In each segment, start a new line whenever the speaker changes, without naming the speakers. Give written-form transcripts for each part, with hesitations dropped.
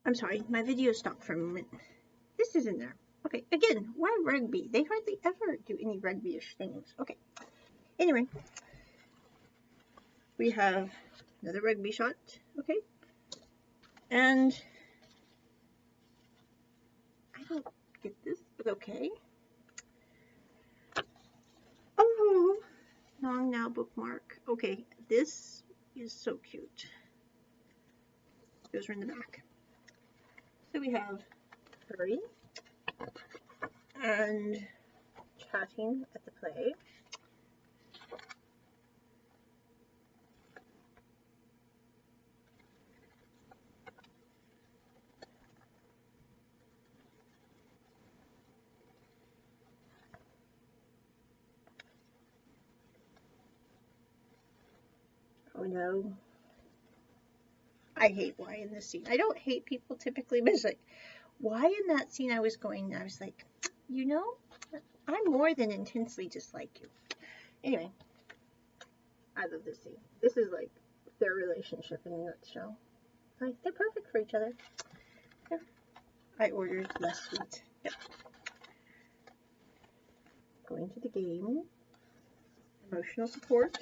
I'm sorry, my video stopped for a moment. This isn't there. Okay, again, why rugby? They hardly ever do any rugby-ish things. Okay, anyway, we have another rugby shot. Okay, and I don't get this, but okay. Oh, long now bookmark. Okay, this is so cute. Those are in the back. So we have Hurry and chatting at the play. Oh no. I hate why in this scene. I don't hate people typically, but it's like, why in that scene I was like, you know, I more than intensely dislike you. Anyway, I love this scene. This is like their relationship in a nutshell. Like, they're perfect for each other. Yeah. I ordered less sweet. Yep. Going to the game. Emotional support.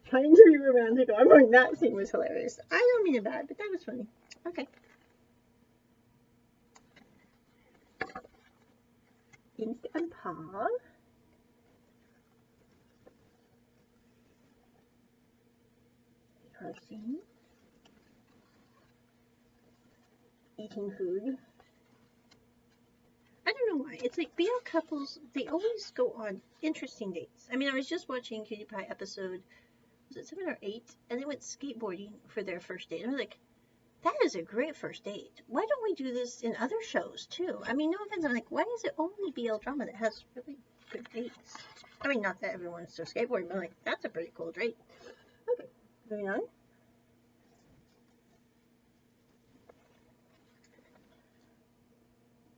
Trying to be romantic. I'm like, that scene was hilarious. I don't mean it bad, but that was funny. Okay. Ink and paw. Her scene. Eating food. I don't know why. It's like BL couples, they always go on interesting dates. I mean, I was just watching Cutie Pie episode, was it 7 or 8? And they went skateboarding for their first date. And I was like, that is a great first date. Why don't we do this in other shows too? I mean, no offense. I'm like, why is it only BL drama that has really good dates? I mean, not that everyone's still skateboarding, but like, that's a pretty cool date. Okay, moving on.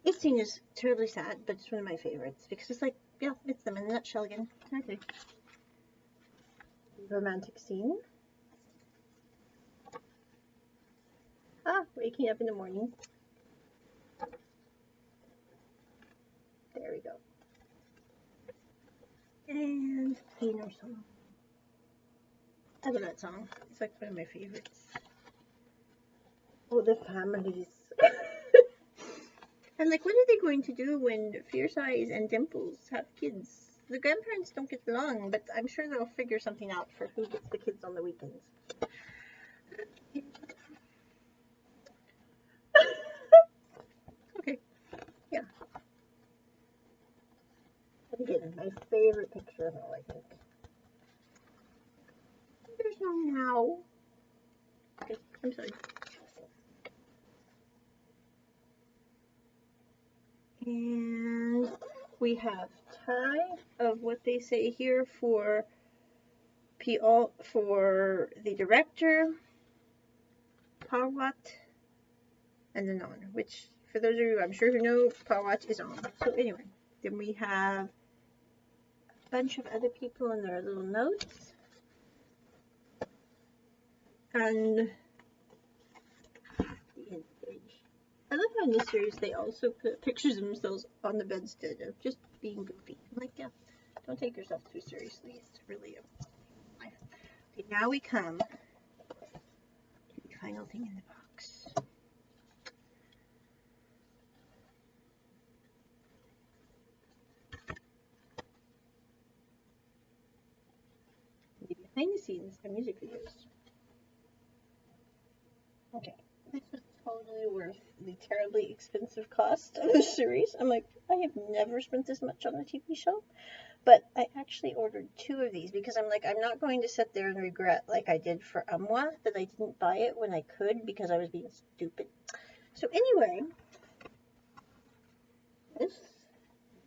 This scene is terribly sad, but it's one of my favorites because it's like, yeah, it's them in a nutshell again. Okay. Romantic scene. Waking up in the morning. There we go. And playing our song. I love that song. It's like one of my favorites. Oh, the families. And like, what are they going to do when Fierce Eyes and Dimples have kids? The grandparents don't get along, but I'm sure they'll figure something out for who gets the kids on the weekends. Okay, yeah. And again, my favorite picture of all, I think. There's no now. Okay, I'm sorry. And we have tie of what they say here for for the director, Pawat, and the non, which for those of you I'm sure who know, Pawat is on. So anyway, then we have a bunch of other people in their little notes. And the end page. I love how in this series they also put pictures of themselves on the bedstead of just being goofy. I'm like, yeah, don't take yourself too seriously. It's really a... Okay, now we come to the final thing in the box. The behind the scenes and music videos. Okay, this was totally worth the terribly expensive cost of the series. I'm like, I have never spent this much on a TV show, but I actually ordered 2 of these because I'm like, I'm not going to sit there and regret like I did for Onna that I didn't buy it when I could because I was being stupid. So anyway, this is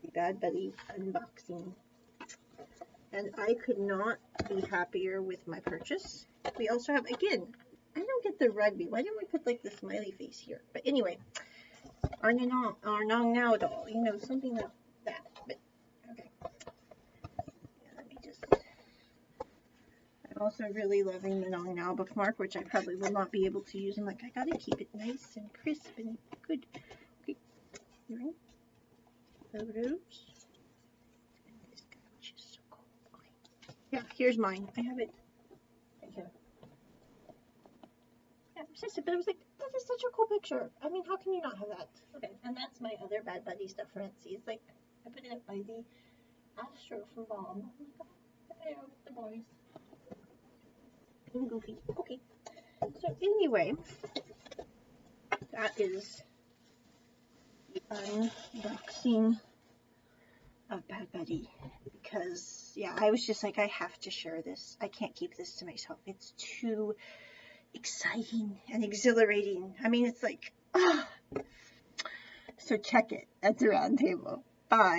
the Bad Buddy unboxing. And I could not be happier with my purchase. We also have, again, I don't get the rugby. Why didn't we put like the smiley face here? But anyway, our now doll, you know, something like that. But okay. Yeah, let me just, I Also really loving the Onna bookmark, which I probably will not be able to use. I'm like, I gotta keep it nice and crisp and good. Okay, here. Photos. This couch is so cool. Okay. Yeah, here's mine. I have it right here. Yeah, obsessive, but I was like, that is such a cool picture. I mean, how can you not have that? Okay, and that's my other Bad Buddy stuff from Etsy. It's like, I put it up by the Astro from Mom. Oh my god, there, the boys. And Goofy. Okay, so anyway, that is the unboxing of Bad Buddy. Because, yeah, I was just like, I have to share this. I can't keep this to myself. It's too exciting and exhilarating. I mean, it's like, ah. So check it at the round table. Bye.